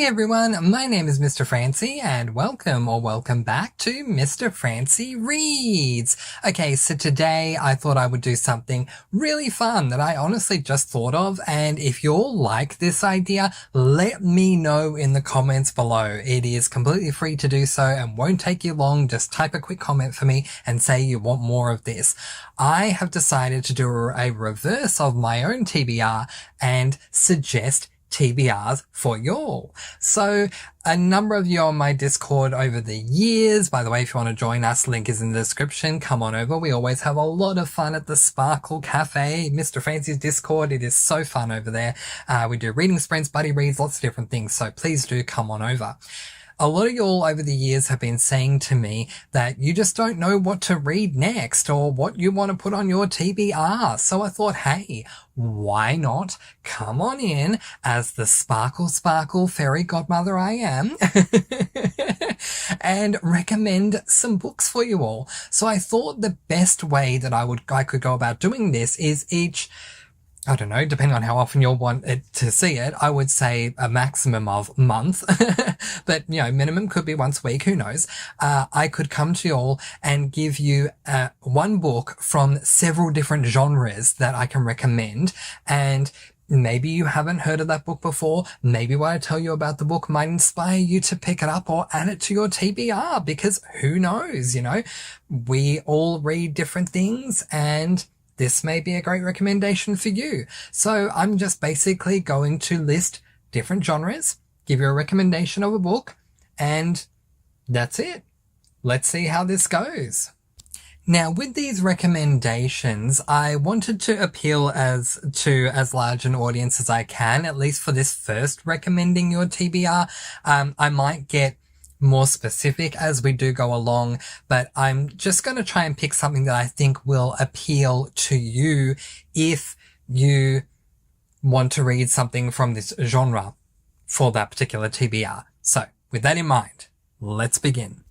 Hey everyone, my name is Mr. Francy and welcome back to Mr. Francy Reads. Okay, so today I thought I would do something really fun that I honestly just thought of, and if you all like this idea, let me know in the comments below. It is completely free to do so and won't take you long. Just type a quick comment for me and say you want more of this. I have decided to do a reverse of my own TBR and suggest TBRs for y'all. So a number of you on my Discord over the years, by the way, if you want to join us, link is in the description. Come on over. We always have a lot of fun at the Sparkle Cafe, Mr. Francy's Discord. It is so fun over there. We do reading sprints, buddy reads, lots of different things. So please do come on over. A lot of y'all over the years have been saying to me that you just don't know what to read next or what you want to put on your TBR. So I thought, hey, why not come on in as the Sparkle fairy godmother I am and recommend some books for you all. So I thought the best way that I could go about doing this is I don't know, depending on how often you'll want it to see it, I would say a maximum of month, but minimum could be once a week, who knows. I could come to you all and give you one book from several different genres that I can recommend, and maybe you haven't heard of that book before. Maybe what I tell you about the book might inspire you to pick it up or add it to your TBR, because who knows, we all read different things, and this may be a great recommendation for you. So I'm just basically going to list different genres, give you a recommendation of a book, and that's it. Let's see how this goes. Now, with these recommendations, I wanted to appeal to as large an audience as I can, at least for this first recommending your TBR. I might get more specific as we do go along, but I'm just going to try and pick something that I think will appeal to you if you want to read something from this genre for that particular TBR. So with that in mind, let's begin.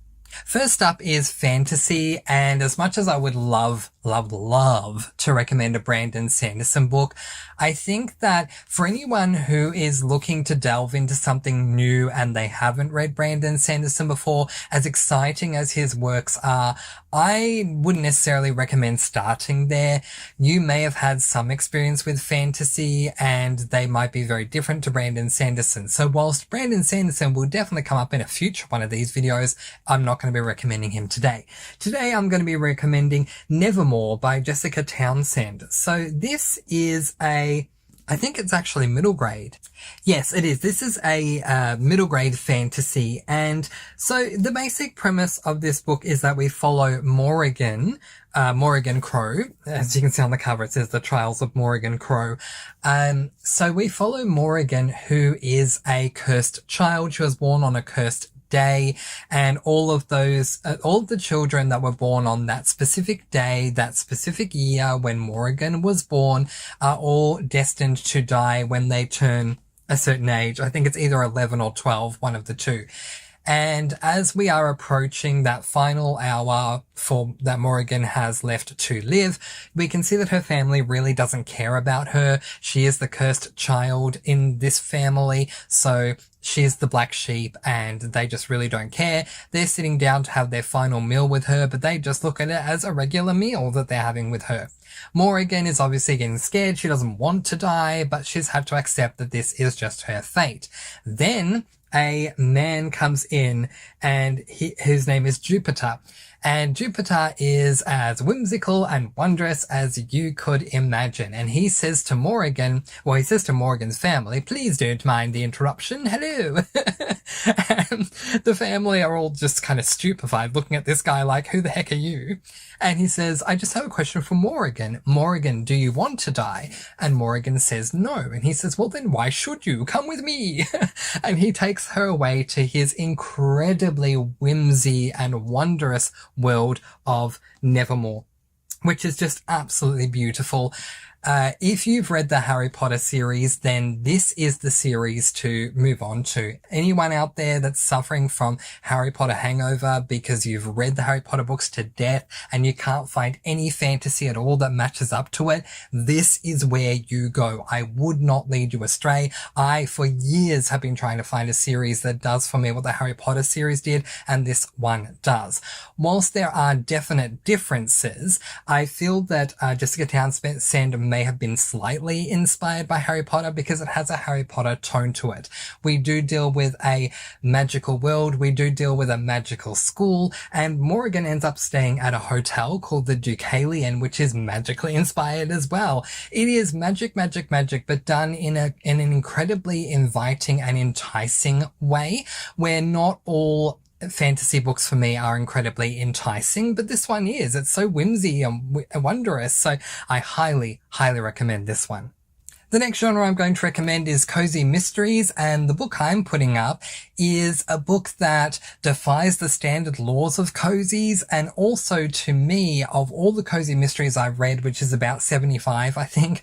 First up is fantasy, and as much as I would love to recommend a Brandon Sanderson book, I think that for anyone who is looking to delve into something new and they haven't read Brandon Sanderson before, as exciting as his works are, I wouldn't necessarily recommend starting there. You may have had some experience with fantasy and they might be very different to Brandon Sanderson. So whilst Brandon Sanderson will definitely come up in a future one of these videos, I'm not going to be recommending him today. Today I'm going to be recommending Nevermore by Jessica Townsend. So this is I think it's actually middle grade. Yes, it is. This is a middle grade fantasy. And so the basic premise of this book is that we follow Morrigan Crow. As you can see on the cover, it says The Trials of Morrigan Crow. So we follow Morrigan, who is a cursed child. She was born on a cursed day, and all of the children that were born on that specific day, that specific year when Morrigan was born, are all destined to die when they turn a certain age. I think it's either 11 or 12, one of the two. And as we are approaching that final hour that Morrigan has left to live, we can see that her family really doesn't care about her. She is the cursed child in this family, so she's the black sheep and they just really don't care. They're sitting down to have their final meal with her, but they just look at it as a regular meal that they're having with her. Morrigan is obviously getting scared. She doesn't want to die, but she's had to accept that this is just her fate. Then a man comes in, and his name is Jupiter. And Jupiter is as whimsical and wondrous as you could imagine. And he says to Morrigan's family, please don't mind the interruption. Hello. And the family are all just kind of stupefied looking at this guy like, who the heck are you? And he says, I just have a question for Morrigan. Morrigan, do you want to die? And Morrigan says no. And he says, well then why should you? Come with me. And he takes her away to his incredibly whimsy and wondrous world of Nevermore, which is just absolutely beautiful. If you've read the Harry Potter series, then this is the series to move on to. Anyone out there that's suffering from Harry Potter hangover because you've read the Harry Potter books to death and you can't find any fantasy at all that matches up to it, this is where you go. I would not lead you astray. I, for years, have been trying to find a series that does for me what the Harry Potter series did, and this one does. Whilst there are definite differences, I feel that Jessica Townsend may have been slightly inspired by Harry Potter because it has a Harry Potter tone to it. We do deal with a magical world, we do deal with a magical school, and Morrigan ends up staying at a hotel called the Deucalion, which is magically inspired as well. It is magic, but done in an incredibly inviting and enticing way, where not all fantasy books for me are incredibly enticing, but this one is. It's so whimsy and wondrous, so I highly recommend this one. The next genre I'm going to recommend is cozy mysteries, and the book I'm putting up is a book that defies the standard laws of cozies, and also, to me, of all the cozy mysteries I've read, which is about 75, I think,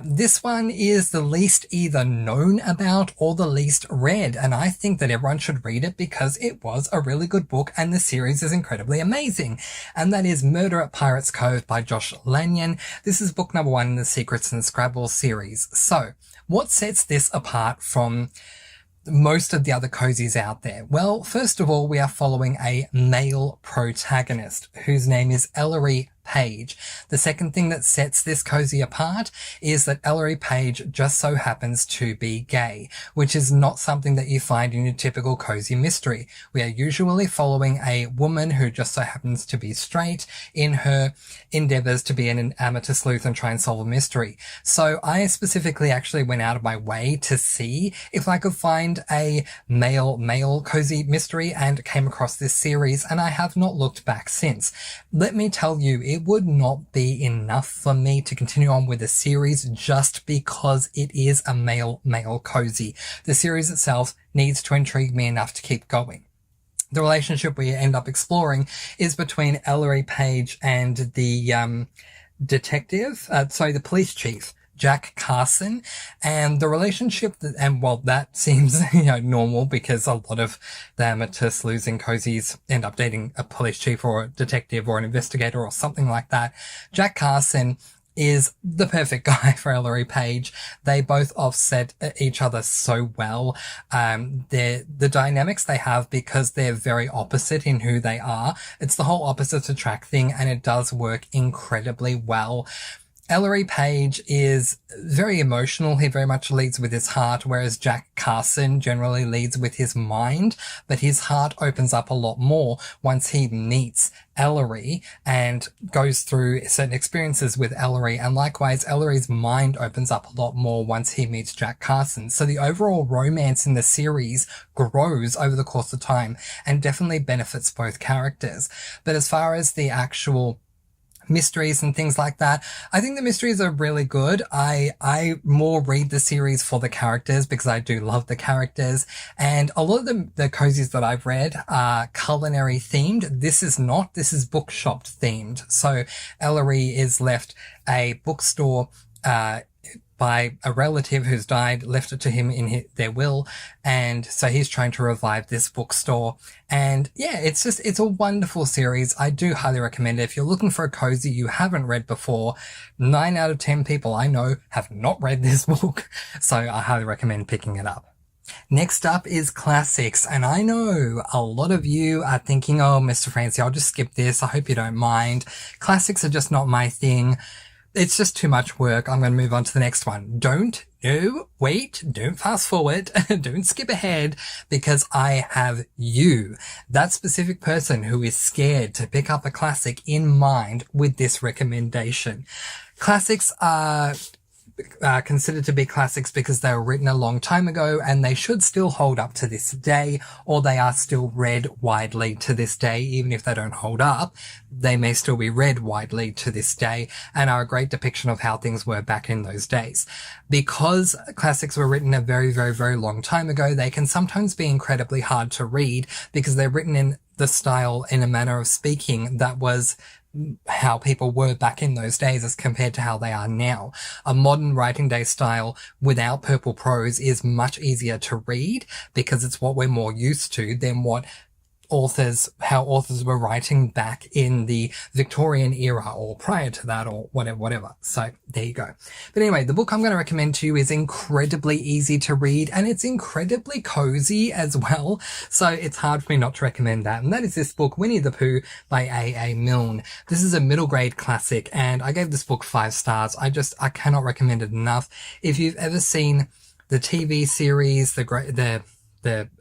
this one is the least either known about or the least read, and I think that everyone should read it because it was a really good book and the series is incredibly amazing. And that is Murder at Pirates Cove by Josh Lanyon. This is book number 1 in the Secrets and Scrabble series. So, what sets this apart from most of the other cozies out there? Well, first of all, we are following a male protagonist whose name is Ellery Page. The second thing that sets this cozy apart is that Ellery Page just so happens to be gay, which is not something that you find in your typical cozy mystery. We are usually following a woman who just so happens to be straight in her endeavors to be an amateur sleuth and try and solve a mystery. So I specifically actually went out of my way to see if I could find a male cozy mystery and came across this series, and I have not looked back since. Let me tell you, it would not be enough for me to continue on with the series just because it is a male cozy. The series itself needs to intrigue me enough to keep going. The relationship we end up exploring is between Ellery Page and the the police chief, Jack Carson, and the relationship that seems, normal because a lot of the amateur sleuths and cozies end up dating a police chief or a detective or an investigator or something like that. Jack Carson is the perfect guy for Ellery Page. They both offset each other so well. The dynamics they have, because they're very opposite in who they are. It's the whole opposites attract thing, and it does work incredibly well. Ellery Page is very emotional. He very much leads with his heart, whereas Jack Carson generally leads with his mind, but his heart opens up a lot more once he meets Ellery and goes through certain experiences with Ellery, and likewise Ellery's mind opens up a lot more once he meets Jack Carson. So the overall romance in the series grows over the course of time and definitely benefits both characters. But as far as the actual mysteries and things like that, I think the mysteries are really good. I more read the series for the characters because I do love the characters, and a lot of the cozies that I've read are culinary themed. This is not. This is bookshop themed. So Ellery is left a bookstore by a relative who's died, left it to him in their will, and so he's trying to revive this bookstore. And yeah, it's a wonderful series. I do highly recommend it. If you're looking for a cozy you haven't read before, 9 out of 10 people I know have not read this book, so I highly recommend picking it up. Next up is classics, and I know a lot of you are thinking, oh, Mr. Francy, I'll just skip this. I hope you don't mind. Classics are just not my thing. It's just too much work. I'm going to move on to the next one. Don't fast forward, don't skip ahead, because I have you, that specific person who is scared to pick up a classic, in mind with this recommendation. Classics are considered to be classics because they were written a long time ago and they should still hold up to this day, or they are still read widely to this day. Even if they don't hold up, they may still be read widely to this day and are a great depiction of how things were back in those days. Because classics were written a very, very, very long time ago, they can sometimes be incredibly hard to read because they're written in the style, in a manner of speaking that was how people were back in those days as compared to how they are now. A modern writing day style without purple prose is much easier to read because it's what we're more used to than how authors were writing back in the Victorian era or prior to that or whatever. So there you go. But anyway, the book I'm going to recommend to you is incredibly easy to read and it's incredibly cozy as well. So it's hard for me not to recommend that. And that is this book, Winnie the Pooh by A.A. Milne. This is a middle grade classic and I gave this book 5 stars. I cannot recommend it enough. If you've ever seen the TV series, the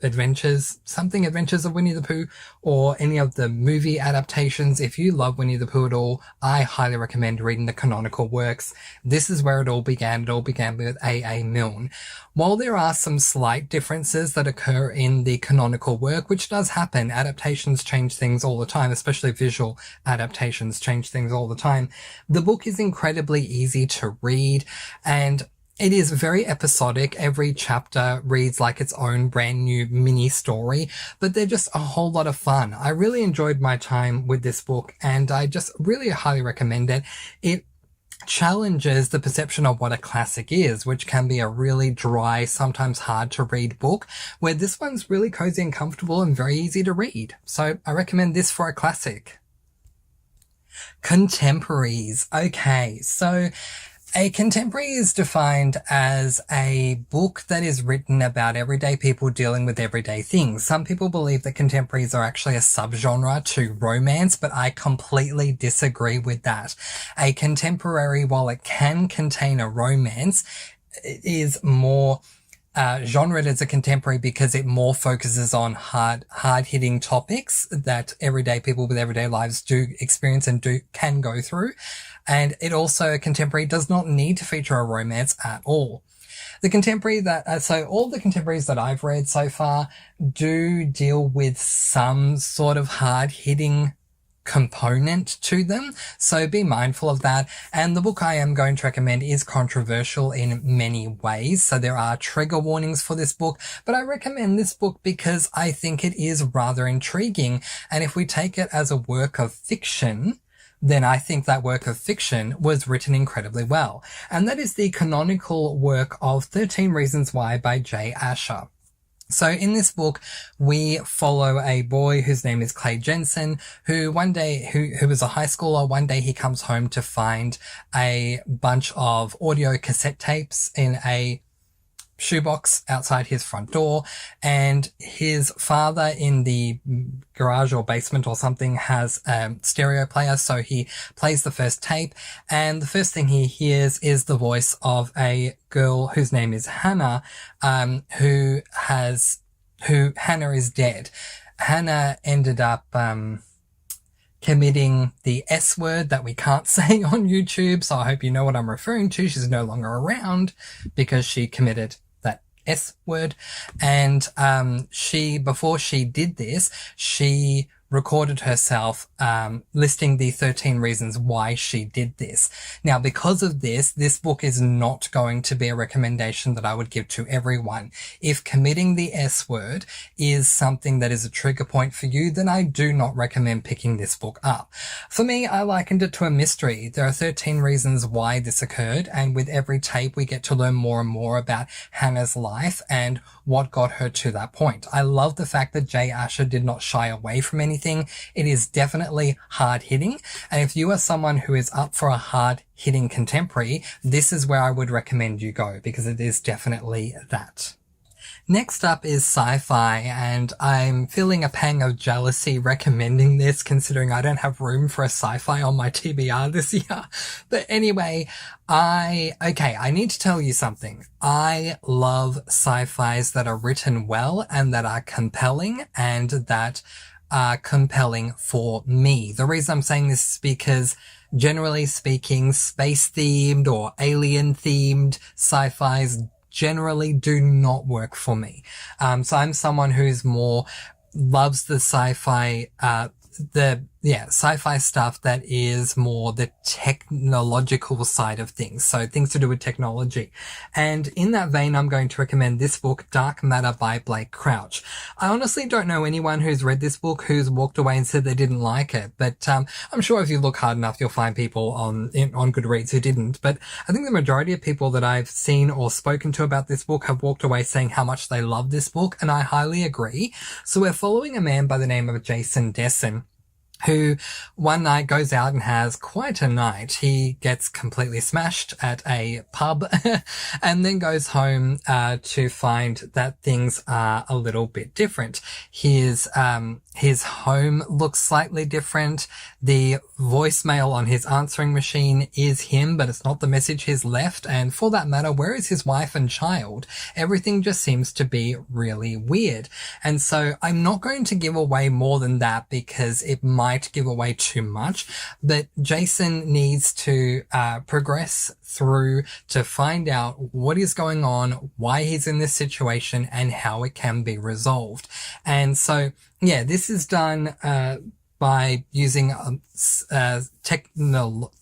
Adventures of Winnie the Pooh, or any of the movie adaptations, if you love Winnie the Pooh at all, I highly recommend reading the canonical works. This is where it all began. It all began with A.A. Milne. While there are some slight differences that occur in the canonical work, which does happen, adaptations change things all the time, especially visual adaptations change things all the time, the book is incredibly easy to read and it is very episodic. Every chapter reads like its own brand new mini story, but they're just a whole lot of fun. I really enjoyed my time with this book and I just really highly recommend it. It challenges the perception of what a classic is, which can be a really dry, sometimes hard to read book, where this one's really cozy and comfortable and very easy to read. So I recommend this for a classic. Contemporaries. Okay, so a contemporary is defined as a book that is written about everyday people dealing with everyday things. Some people believe that contemporaries are actually a subgenre to romance, but I completely disagree with that. A contemporary, while it can contain a romance, it is more genred as a contemporary because it more focuses on hard-hitting topics that everyday people with everyday lives do experience and can go through. And it also, a contemporary does not need to feature a romance at all. The contemporary so all the contemporaries that I've read so far do deal with some sort of hard-hitting component to them, so be mindful of that. And the book I am going to recommend is controversial in many ways, so there are trigger warnings for this book, but I recommend this book because I think it is rather intriguing, and if we take it as a work of fiction, then I think that work of fiction was written incredibly well. And that is the canonical work of 13 Reasons Why by J. Asher. So in this book, we follow a boy whose name is Clay Jensen, who one day, who was a high schooler. One day he comes home to find a bunch of audio cassette tapes in a shoebox outside his front door, and his father in the garage or basement or something has a stereo player, so he plays the first tape, and the first thing he hears is the voice of a girl whose name is Hannah, who Hannah is dead. Hannah ended up committing the S word that we can't say on YouTube, so I hope you know what I'm referring to. She's no longer around because she committed that S word. And before she did this, she recorded herself listing the 13 reasons why she did this. Now, because of this book is not going to be a recommendation that I would give to everyone. If committing the S word is something that is a trigger point for you, then I do not recommend picking this book up. For me, I likened it to a mystery. There are 13 reasons why this occurred, and with every tape we get to learn more and more about Hannah's life and what got her to that point. I love the fact that J. Asher did not shy away from anything. It is definitely hard-hitting, and if you are someone who is up for a hard-hitting contemporary, this is where I would recommend you go, because it is definitely that. Next up is sci-fi, and I'm feeling a pang of jealousy recommending this, considering I don't have room for a sci-fi on my TBR this year. But anyway, I need to tell you something. I love sci-fis that are written well and that are compelling and that are compelling for me. The reason I'm saying this is because, generally speaking, space-themed or alien-themed sci-fis generally do not work for me. So I'm someone who's more loves the sci-fi, the sci-fi stuff that is more the technological side of things. So things to do with technology. And in that vein, I'm going to recommend this book, Dark Matter by Blake Crouch. I honestly don't know anyone who's read this book who's walked away and said they didn't like it. But, I'm sure if you look hard enough, you'll find people on Goodreads who didn't. But I think the majority of people that I've seen or spoken to about this book have walked away saying how much they love this book. And I highly agree. So we're following a man by the name of Jason Desson, who one night goes out and has quite a night. He gets completely smashed at a pub and then goes home to find that things are a little bit different. His home looks slightly different. The voicemail on his answering machine is him, but it's not the message he's left. And for that matter, where is his wife and child? Everything just seems to be really weird. And so I'm not going to give away more than that because it might give away too much, but Jason needs to progress through to find out what is going on, why he's in this situation, and how it can be resolved. And so, yeah, this is done by using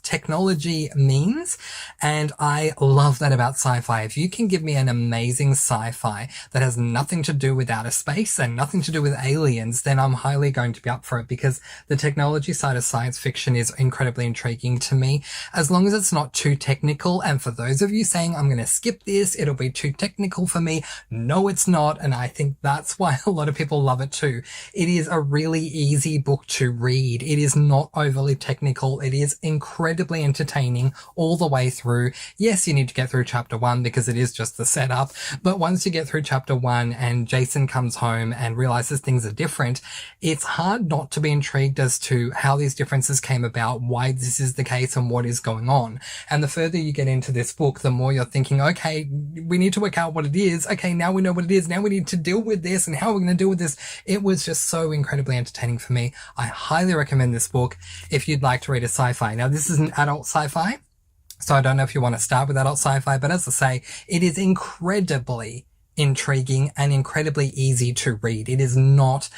technology means, and I love that about sci-fi. If you can give me an amazing sci-fi that has nothing to do with outer space and nothing to do with aliens, then I'm highly going to be up for it, because the technology side of science fiction is incredibly intriguing to me, as long as it's not too technical. And for those of you saying, I'm going to skip this, it'll be too technical for me, no, it's not. And I think that's why a lot of people love it too. It is a really easy book to read. It is not overly technical. It is incredibly entertaining all the way through. Yes, you need to get through chapter 1 because it is just the setup. But once you get through chapter 1 and Jason comes home and realizes things are different, it's hard not to be intrigued as to how these differences came about, why this is the case, and what is going on. And the further you get into this book, the more you're thinking, okay, we need to work out what it is. Okay, now we know what it is. Now we need to deal with this, and how are we going to deal with this? It was just so incredibly entertaining for me. I highly recommend this book if you'd like to read a sci-fi. Now, this is an adult sci-fi, so I don't know if you want to start with adult sci-fi, but as I say, it is incredibly intriguing and incredibly easy to read. It is not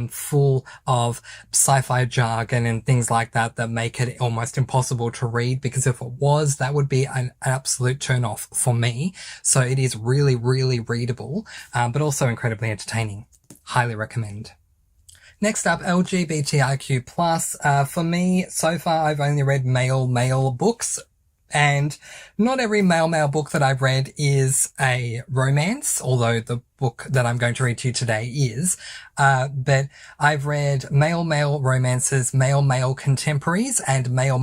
full of sci-fi jargon and things like that that make it almost impossible to read, because if it was, that would be an absolute turn off for me. So it is really, really readable, but also incredibly entertaining. Highly recommend. Next up, LGBTIQ+. For me, so far, I've only read male books. And not every male book that I've read is a romance, although the book that I'm going to read to you today is. But I've read male romances, male contemporaries, and male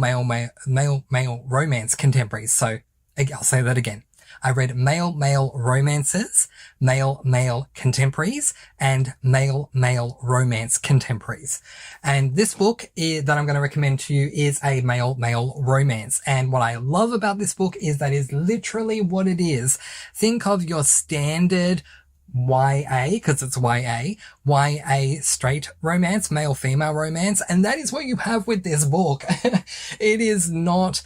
romance contemporaries. So I'll say that again. I read male romances, male contemporaries, and male romance contemporaries. And this book that I'm going to recommend to you is a male romance. And what I love about this book is that is literally what it is. Think of your standard YA, because it's YA straight romance, male-female romance, and that is what you have with this book. It is not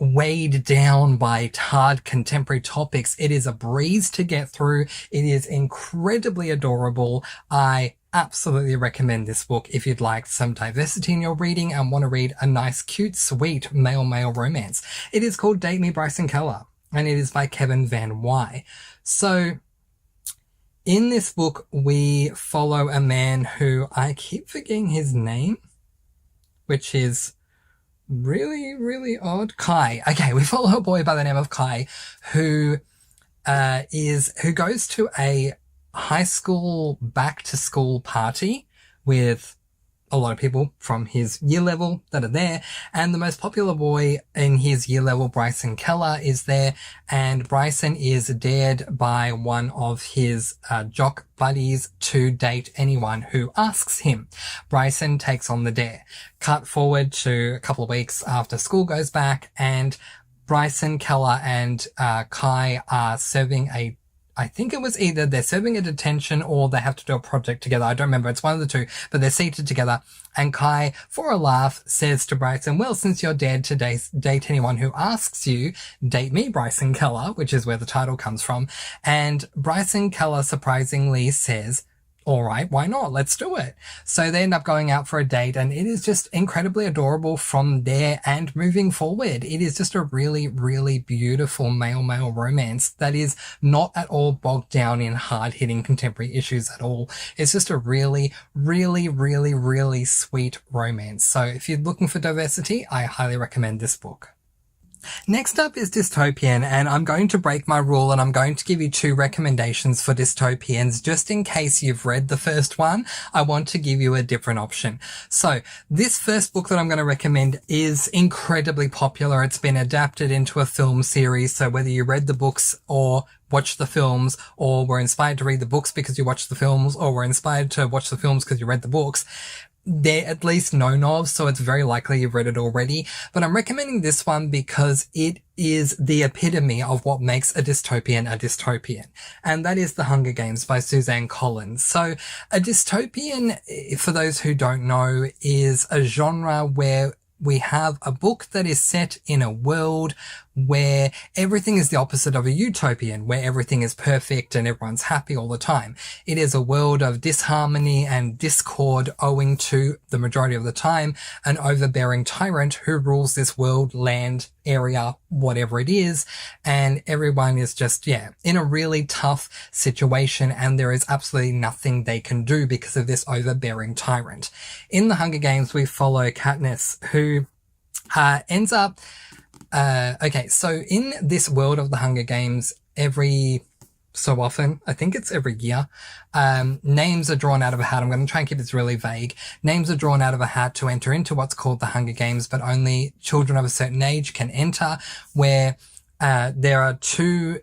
weighed down by hard contemporary topics. It is a breeze to get through. It is incredibly adorable. I absolutely recommend this book if you'd like some diversity in your reading and want to read a nice, cute, sweet male romance. It is called Date Me, Bryson Keller, and it is by Kevin Van Wy. So in this book, we follow a man who I keep forgetting his name, which is really, really odd. Kai. Okay, we follow a boy by the name of Kai who goes to a high school back to school party with a lot of people from his year level that are there, and the most popular boy in his year level, Bryson Keller, is there, and Bryson is dared by one of his jock buddies to date anyone who asks him. Bryson takes on the dare. Cut forward to a couple of weeks after school goes back, and Bryson Keller and Kai are serving I think it was either they're serving a detention or they have to do a project together. I don't remember. It's one of the two, but they're seated together. And Kai, for a laugh, says to Bryson, well, since you're dared to date anyone who asks you, date me, Bryson Keller, which is where the title comes from. And Bryson Keller surprisingly says, all right, why not? Let's do it. So they end up going out for a date, and it is just incredibly adorable from there and moving forward. It is just a really, really beautiful male-male romance that is not at all bogged down in hard-hitting contemporary issues at all. It's just a really, really, really, really sweet romance. So if you're looking for diversity, I highly recommend this book. Next up is dystopian, and I'm going to break my rule and I'm going to give you 2 recommendations for dystopians just in case you've read the first one. I want to give you a different option. So this first book that I'm going to recommend is incredibly popular. It's been adapted into a film series, so whether you read the books or watch the films, or were inspired to read the books because you watched the films, or were inspired to watch the films because you read the books, they're at least known of, so it's very likely you've read it already. But I'm recommending this one because it is the epitome of what makes a dystopian, and that is The Hunger Games by Suzanne Collins. So a dystopian, for those who don't know, is a genre where we have a book that is set in a world where everything is the opposite of a utopian, where everything is perfect and everyone's happy all the time. It is a world of disharmony and discord owing to, the majority of the time, an overbearing tyrant who rules this world, land, area, whatever it is, and everyone is just, in a really tough situation, and there is absolutely nothing they can do because of this overbearing tyrant. In The Hunger Games, we follow Katniss, who ends up so in this world of The Hunger Games, every so often, I think it's every year, names are drawn out of a hat. I'm going to try and keep this really vague. Names are drawn out of a hat to enter into what's called the Hunger Games, but only children of a certain age can enter, where there are 2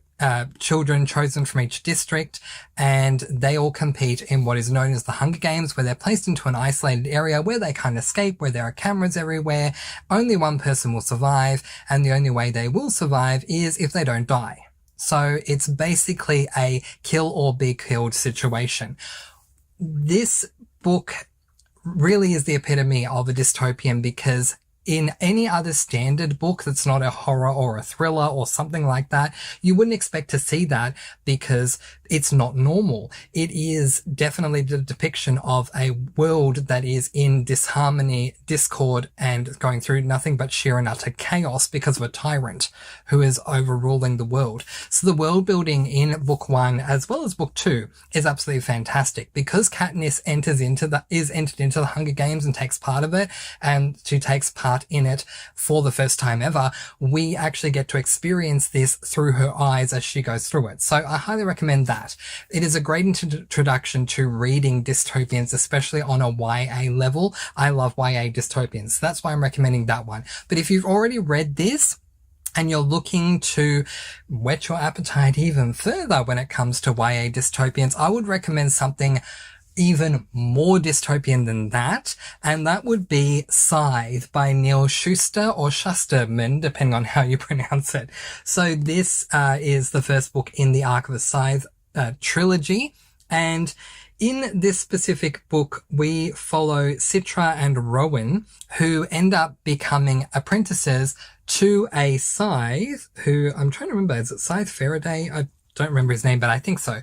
children chosen from each district, and they all compete in what is known as the Hunger Games, where they're placed into an isolated area where they can't escape, where there are cameras everywhere. Only one person will survive, and the only way they will survive is if they don't die. So it's basically a kill or be killed situation. This book really is the epitome of a dystopian, because in any other standard book that's not a horror or a thriller or something like that, you wouldn't expect to see that because it's not normal. It is definitely the depiction of a world that is in disharmony, discord, and going through nothing but sheer and utter chaos because of a tyrant who is overruling the world. So the world building in book 1 as well as book 2 is absolutely fantastic, because Katniss is entered into the Hunger Games and takes part of it, and she takes part in it for the first time ever. We actually get to experience this through her eyes as she goes through it. So I highly recommend that. It is a great introduction to reading dystopians, especially on a YA level. I love YA dystopians. So that's why I'm recommending that one. But if you've already read this and you're looking to whet your appetite even further when it comes to YA dystopians, I would recommend something even more dystopian than that, and that would be Scythe by Neil Shuster, or Shusterman, depending on how you pronounce it. So this is the first book in the Arc of the Scythe trilogy, and in this specific book, we follow Citra and Rowan, who end up becoming apprentices to a Scythe, who, I'm trying to remember, is it Scythe Faraday? I don't remember his name, but I think so.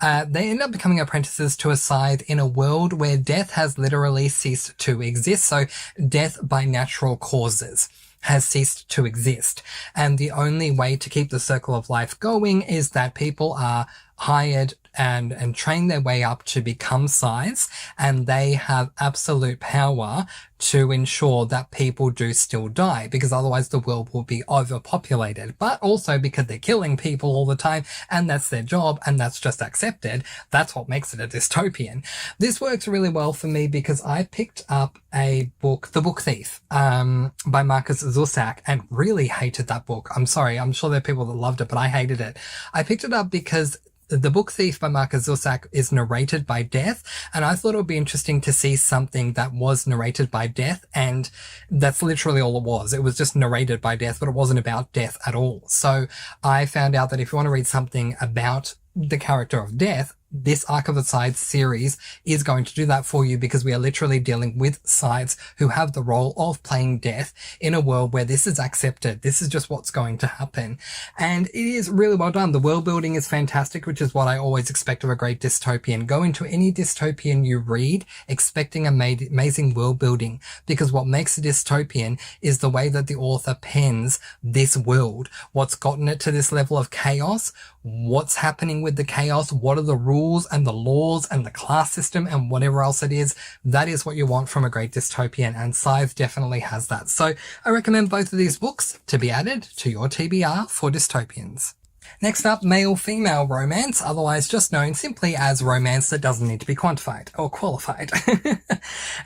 They end up becoming apprentices to a Scythe in a world where death has literally ceased to exist. So death by natural causes has ceased to exist. And the only way to keep the circle of life going is that people are hired and train their way up to become Scythes, and they have absolute power to ensure that people do still die, because otherwise the world will be overpopulated. But also because they're killing people all the time, and that's their job, and that's just accepted. That's what makes it a dystopian. This works really well for me because I picked up a book, The Book Thief, by Marcus Zusak, and really hated that book. I'm sorry, I'm sure there are people that loved it, but I hated it. I picked it up because The Book Thief by Marcus Zusak is narrated by death, and I thought it would be interesting to see something that was narrated by death, and that's literally all it was. It was just narrated by death, but it wasn't about death at all. So I found out that if you want to read something about the character of death, this Arc of the Sides series is going to do that for you, because we are literally dealing with sides who have the role of playing death in a world where this is accepted. This is just what's going to happen. And it is really well done. The world building is fantastic, which is what I always expect of a great dystopian. Go into any dystopian you read expecting amazing world building, because what makes a dystopian is the way that the author pens this world. What's gotten it to this level of chaos, what's happening with the chaos, what are the rules and the laws and the class system and whatever else it is. That is what you want from a great dystopian, and Scythe definitely has that. So I recommend both of these books to be added to your TBR for dystopians. Next up, male-female romance, otherwise just known simply as romance that doesn't need to be quantified or qualified.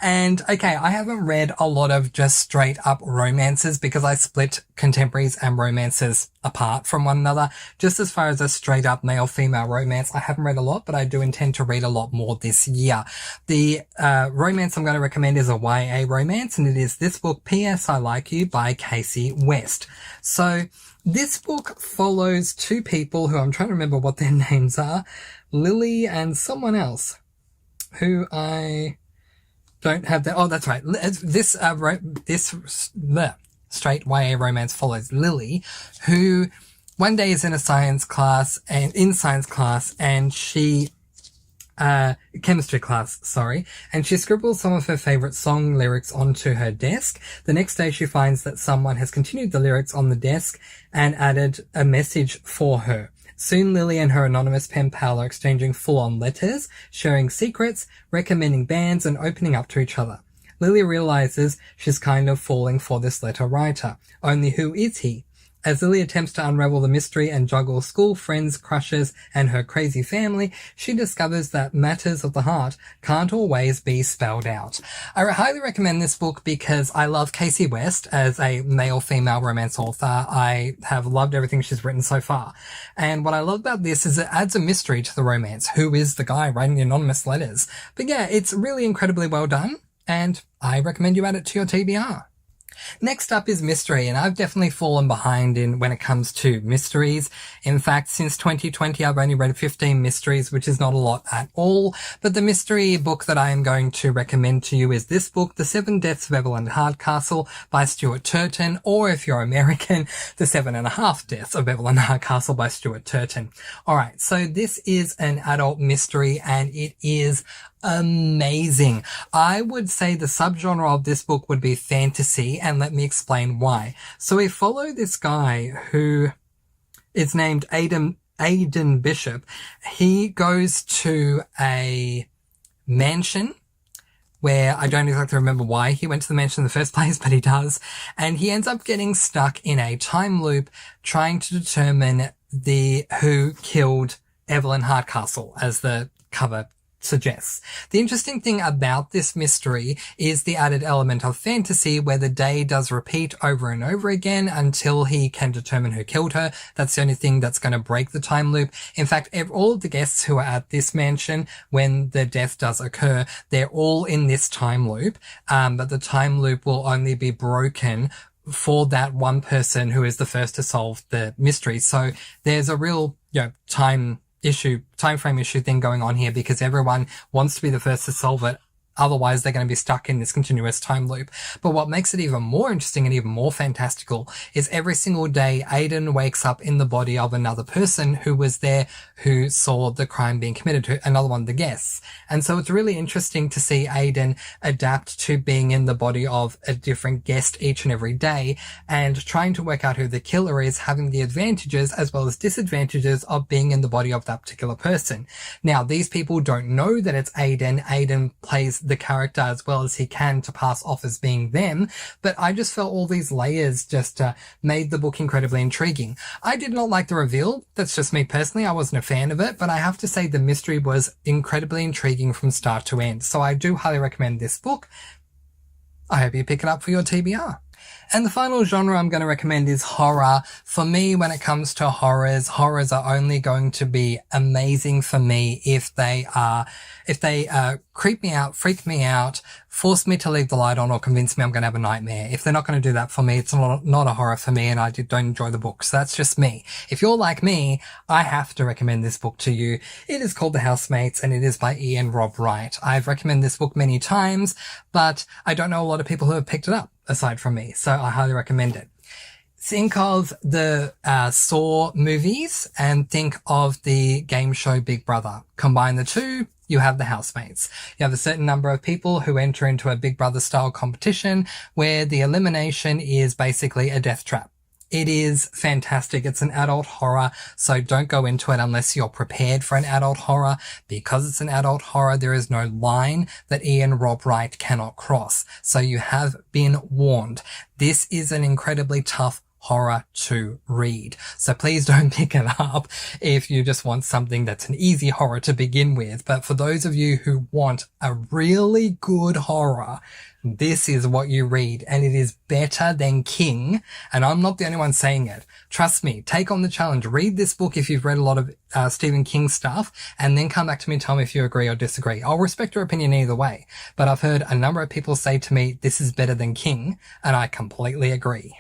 And okay, I haven't read a lot of just straight up romances because I split contemporaries and romances apart from one another. Just as far as a straight up male-female romance, I haven't read a lot, but I do intend to read a lot more this year. The romance I'm going to recommend is a YA romance, and it is this book, P.S. I Like You by Casey West. So this book follows two people who I'm trying to remember what their names are, Lily and someone else, who I don't have their, oh, that's right. This straight YA romance follows Lily, who one day is in science class, and she chemistry class, sorry, and she scribbles some of her favorite song lyrics onto her desk. The next day she finds that someone has continued the lyrics on the desk and added a message for her. Soon Lily and her anonymous pen pal are exchanging full-on letters, sharing secrets, recommending bands, and opening up to each other. Lily realizes she's kind of falling for this letter writer. Only who is he? As Lily attempts to unravel the mystery and juggle school friends, crushes, and her crazy family, she discovers that matters of the heart can't always be spelled out. I highly recommend this book because I love Casey West as a male-female romance author. I have loved everything she's written so far. And what I love about this is it adds a mystery to the romance. Who is the guy writing the anonymous letters? But yeah, it's really incredibly well done, and I recommend you add it to your TBR. Next up is mystery, and I've definitely fallen behind when it comes to mysteries. In fact, since 2020, I've only read 15 mysteries, which is not a lot at all. But the mystery book that I am going to recommend to you is this book, The 7 Deaths of Evelyn Hardcastle by Stuart Turton, or if you're American, The 7.5 Deaths of Evelyn Hardcastle by Stuart Turton. Alright, so this is an adult mystery, and it is amazing. I would say the subgenre of this book would be fantasy, and let me explain why. So we follow this guy who is named Aidan Bishop. He goes to a mansion where I don't exactly remember why he went to the mansion in the first place, but he does. And he ends up getting stuck in a time loop trying to determine who killed Evelyn Hardcastle, as the cover suggests. The interesting thing about this mystery is the added element of fantasy, where the day does repeat over and over again until he can determine who killed her. That's the only thing that's going to break the time loop. In fact, all of the guests who are at this mansion when the death does occur, they're all in this time loop, but the time loop will only be broken for that one person who is the first to solve the mystery. So there's a real, time frame issue thing going on here, because everyone wants to be the first to solve it. Otherwise, they're going to be stuck in this continuous time loop. But what makes it even more interesting and even more fantastical is every single day, Aidan wakes up in the body of another person who was there, who saw the crime being committed to another one of the guests. And so it's really interesting to see Aidan adapt to being in the body of a different guest each and every day, and trying to work out who the killer is, having the advantages as well as disadvantages of being in the body of that particular person. Now, these people don't know that it's Aidan. Aidan plays the character as well as he can to pass off as being them, but I just felt all these layers just made the book incredibly intriguing. I did not like the reveal. That's just me personally. I wasn't a fan of it, but I have to say the mystery was incredibly intriguing from start to end. So I do highly recommend this book. I hope you pick it up for your TBR. And the final genre I'm going to recommend is horror. For me, when it comes to horrors are only going to be amazing for me if they creep me out, freak me out, force me to leave the light on, or convince me I'm going to have a nightmare. If they're not going to do that for me, it's not a horror for me, and I don't enjoy the books. That's just me. If you're like me, I have to recommend this book to you. It is called The Housemates, and it is by Ian Rob Wright. I've recommended this book many times, but I don't know a lot of people who have picked it up aside from me, so I highly recommend it. Think of the Saw movies and think of the game show Big Brother. Combine the two, you have The Housemates. You have a certain number of people who enter into a Big Brother style competition where the elimination is basically a death trap. It is fantastic. It's an adult horror, so don't go into it unless you're prepared for an adult horror. Because it's an adult horror, there is no line that Ian Rob Wright cannot cross. So you have been warned. This is an incredibly tough horror to read. So please don't pick it up if you just want something that's an easy horror to begin with. But for those of you who want a really good horror, this is what you read, and it is better than King, and I'm not the only one saying it. Trust me, take on the challenge. Read this book if you've read a lot of Stephen King stuff, and then come back to me and tell me if you agree or disagree. I'll respect your opinion either way, but I've heard a number of people say to me, this is better than King, and I completely agree.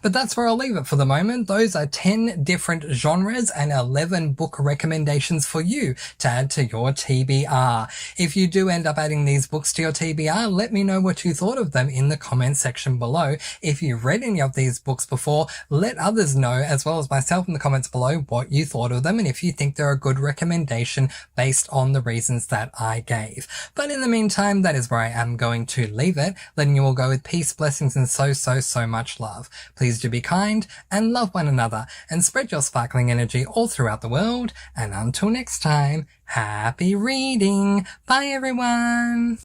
But that's where I'll leave it for the moment. Those are 10 different genres and 11 book recommendations for you to add to your TBR. If you do end up adding these books to your TBR, let me know what you thought of them in the comment section below. If you've read any of these books before, let others know, as well as myself in the comments below, what you thought of them and if you think they're a good recommendation based on the reasons that I gave. But in the meantime, that is where I am going to leave it, letting you all go with peace, blessings, and so much love. Please do be kind and love one another and spread your sparkling energy all throughout the world. And until next time, happy reading. Bye everyone.